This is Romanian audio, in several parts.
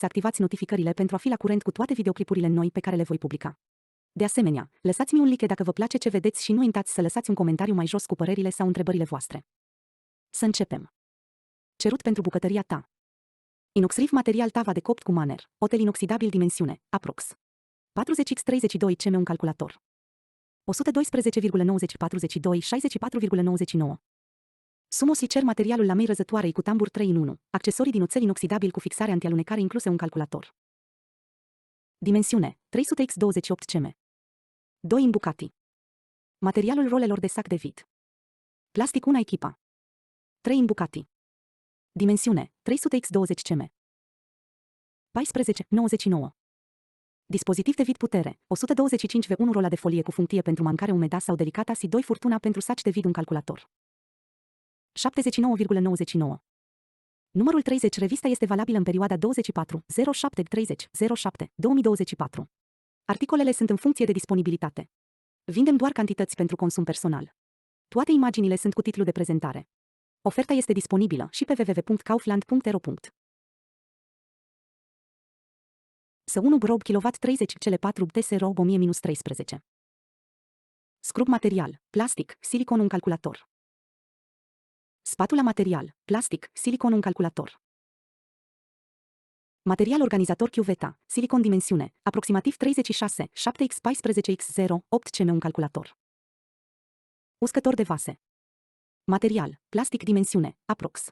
să activați notificările pentru a fi la curent cu toate videoclipurile noi pe care le voi publica. De asemenea, lăsați-mi un like dacă vă place ce vedeți și nu uitați să lăsați un comentariu mai jos cu părerile sau întrebările voastre. Să începem. Cerut pentru bucătăria ta. Inoxrif material tava de copt cu maner, oțel inoxidabil dimensiune, aprox. 40x32 cm un calculator. 112,90 42 64,99. Sumoslicer materialul lamei răzătoarei cu tambur 3 în 1, accesorii din oțel inoxidabil cu fixare antialunecare incluse un calculator. Dimensiune, 300x28 cm. 2 în bucati. Materialul rolelor de sac de vid. Plastic 1 echipa. 3 în bucati. Dimensiune, 300x20 cm. 14,99. Dispozitiv de vid putere, 125V1 rola de folie cu funcție pentru mancare umedă sau delicata și 2 furtuna pentru saci de vid un calculator. 79,99. Numărul 30 revista este valabilă în perioada 24/07/30/07/2024. Articolele sunt în funcție de disponibilitate. Vindem doar cantități pentru consum personal. Toate imaginile sunt cu titlu de prezentare. Oferta este disponibilă și pe www.kaufland.ro. Să 1 Brob kW 30 cele 4 DS Rob 1000-13. Scrub material, plastic, silicon un calculator. Spatula material, plastic, silicon un calculator. Material organizator chiuveta, silicon dimensiune, aproximativ 36, 7x14x0, 8 cm un calculator. Uscător de vase. Material, plastic dimensiune, aprox.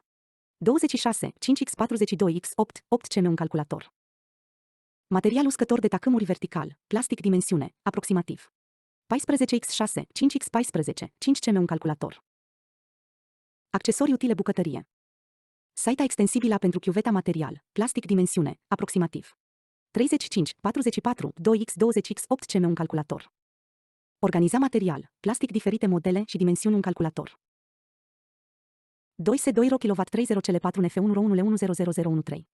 26, 5x42x8, 8 cm un calculator. Material uscător de tacâmuri vertical, plastic dimensiune, aproximativ. 14x6, 5x14, 5 cm un calculator. Accesorii utile bucătărie. Saita extensibilă pentru chiuveta material, plastic dimensiune, aproximativ. 35, 44, 2x20x8 cm un calculator. Organiza material, plastic diferite modele și dimensiuni un calculator. 2S2 RO kW 30 cele 4 NF1 RO 1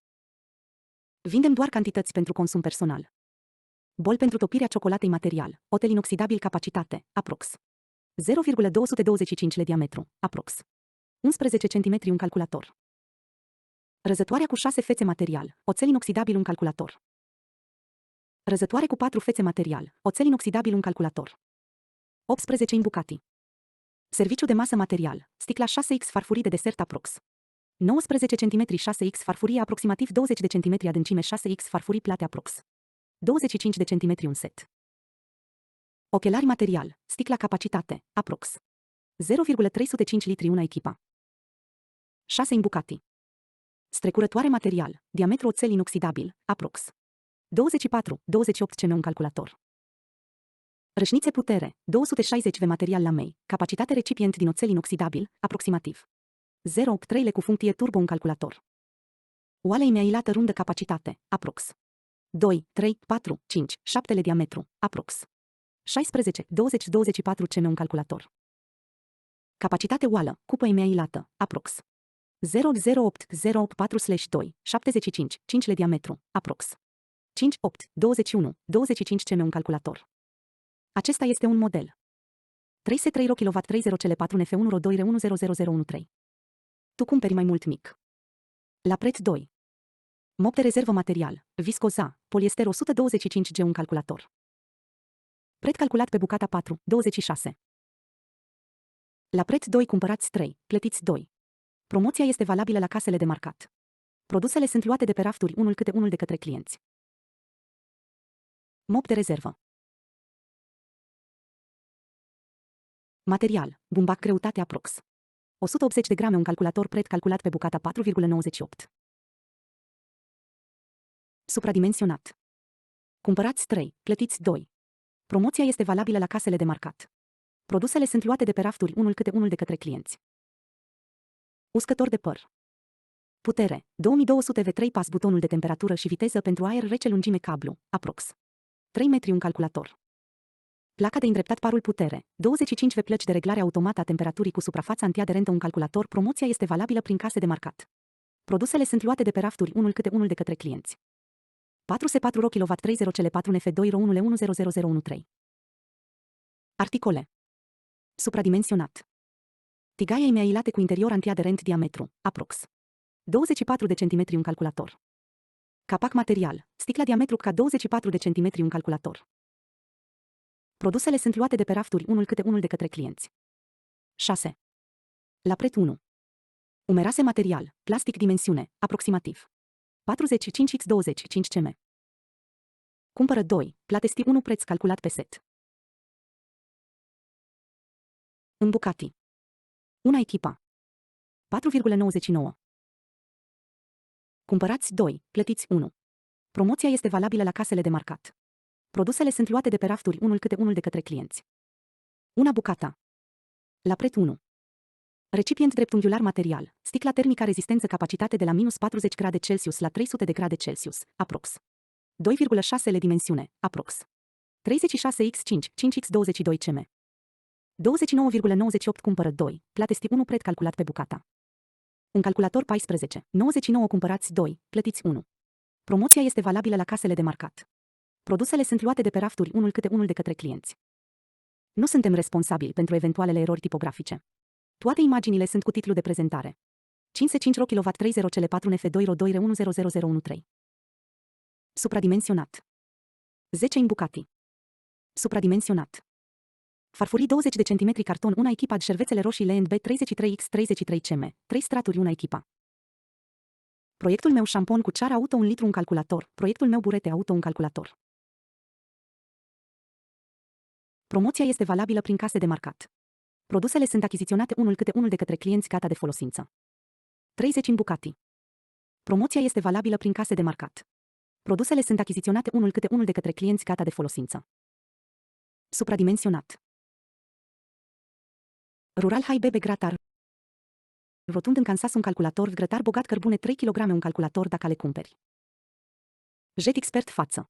Vindem doar cantități pentru consum personal. Bol pentru topirea ciocolatei material, oțel inoxidabil capacitate, aprox. 0,225 diametru, aprox. 11 cm un calculator. Răzătoarea cu 6 fețe material, oțel inoxidabil un calculator. Răzătoare cu 4 fețe material, oțel inoxidabil un calculator. 18 în bucati. Serviciu de masă material, sticla 6x farfurii de desert aprox. 19 cm 6x farfurie aproximativ 20 de cm adâncime 6x farfurii plate aprox. 25 de cm un set. Ochelari material, sticla capacitate, aprox. 0,305 litri una echipa. 6 în bucati. Strecurătoare material, diametru oțel inoxidabil, aprox. 24-28 cm un calculator. Rășnițe putere, 260 V material lamei, capacitate recipient din oțel inoxidabil, aproximativ. 0,3 cu funcție turbo un calculator. Oală imeailată rundă capacitate, aprox. 2, 3, 4, 5, 7 diametru, aprox. 16, 20, 24 cm un calculator. Capacitate oală, cupă imeailată, aprox. 0,08-084/2, 75, 5 diametru, aprox. 5, 8, 21, 25 cm un calculator. Acesta este un model. 3S3 RO kW 30 cele 4 NF1 RO 2 1000013. Tu cumperi mai mult mic. La preț 2. Mop de rezervă material, viscoza, poliester 125G un calculator. Preț calculat pe bucata 4, 26. La preț 2 cumpărați 3, plătiți 2. Promoția este valabilă la casele de marcat. Produsele sunt luate de pe rafturi unul câte unul de către clienți. Mop de rezervă. Material, bumbac greutate aprox. 180 de grame un calculator preț calculat pe bucata 4,98. Supradimensionat. Cumpărați 3, plătiți 2. Promoția este valabilă la casele de marcat. Produsele sunt luate de pe rafturi unul câte unul de către clienți. Uscător de păr. Putere, 2200 V3 pas butonul de temperatură și viteză pentru aer rece lungime cablu, aprox. 3 metri un calculator. Placa de îndreptat parul putere, 25 V plăci de reglare automată a temperaturii cu suprafață antiaderentă un calculator. Promoția este valabilă prin case de marcat. Produsele sunt luate de pe rafturi unul câte unul de către clienți. 4S4 RO kW 30 cele 4 NF2 RO 1 Articole. Supradimensionat. Tigaie imeailate cu interior antiaderent diametru, aprox. 24 de centimetri un calculator. Capac material, sticla diametru ca 24 de centimetri un calculator. Produsele sunt luate de pe rafturi unul câte unul de către clienți. 6. La preț 1. Umerase material, plastic dimensiune, aproximativ 45x25 cm. Cumpără 2, platesti 1 preț calculat pe set. În Bucati. Una echipa. 4,99. Cumpărați 2, plătiți 1. Promoția este valabilă la casele de marcat. Produsele sunt luate de pe rafturi unul câte unul de către clienți. Una bucata. La preț 1. Recipient dreptunghiular material, sticla termică rezistență capacitate de la minus 40 grade Celsius la 300 de grade Celsius, aprox. 2,6 le dimensiune, aprox. 36x5, 5x22 cm. 29,98 cumpără 2, platesti 1 preț calculat pe bucata. Un calculator 14, 99 cumpărați 2, plătiți 1. Promoția este valabilă la casele de marcat. Produsele sunt luate de pe rafturi unul câte unul de către clienți. Nu suntem responsabili pentru eventualele erori tipografice. Toate imaginile sunt cu titlu de prezentare. 55 ro kW 30 cele 4 NF2 ro 2 re 100013. Supradimensionat. 10 in Bucati. Supradimensionat. Farfurii 20 de centimetri carton una echipa de șervețele roșii L&B 33x33 cm, 3 straturi una echipa. Proiectul meu șampon cu ceară auto 1 litru un calculator, proiectul meu burete auto un calculator. Promoția este valabilă prin case de marcat. Produsele sunt achiziționate unul câte unul de către clienți gata de folosință. 30 în Bucati. Promoția este valabilă prin case de marcat. Produsele sunt achiziționate unul câte unul de către clienți gata de folosință. Supradimensionat. Rural High BB Gratar. Rotund în Kansas un calculator grătar bogat cărbune 3 kg un calculator dacă le cumperi. Jet Expert față.